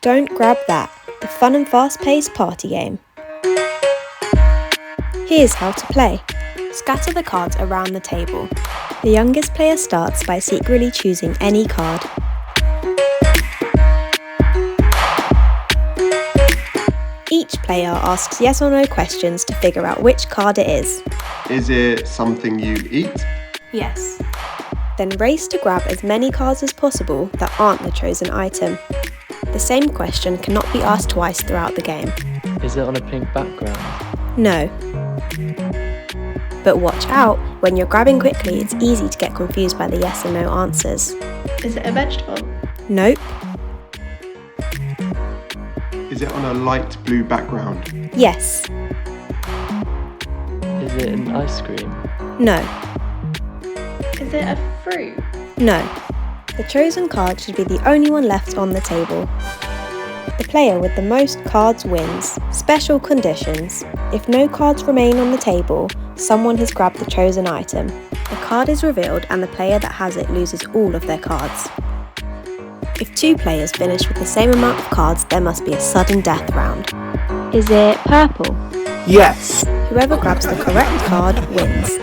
Don't Grab That, the fun and fast-paced party game. Here's how to play. Scatter the cards around the table. The youngest player starts by secretly choosing any card. Each player asks yes or no questions to figure out which card it is. Is it something you eat? Yes. Then race to grab as many cards as possible that aren't the chosen item. The same question cannot be asked twice throughout the game. Is it on a pink background? No. But watch out, when you're grabbing quickly it's easy to get confused by the yes and no answers. Is it a vegetable? Nope. Is it on a light blue background? Yes. Is it an ice cream? No. Is it a fruit? No. The chosen card should be the only one left on the table. The player with the most cards wins. Special conditions. If no cards remain on the table, someone has grabbed the chosen item. The card is revealed and the player that has it loses all of their cards. If two players finish with the same amount of cards, there must be a sudden death round. Is it purple? Yes! Whoever grabs the correct card wins.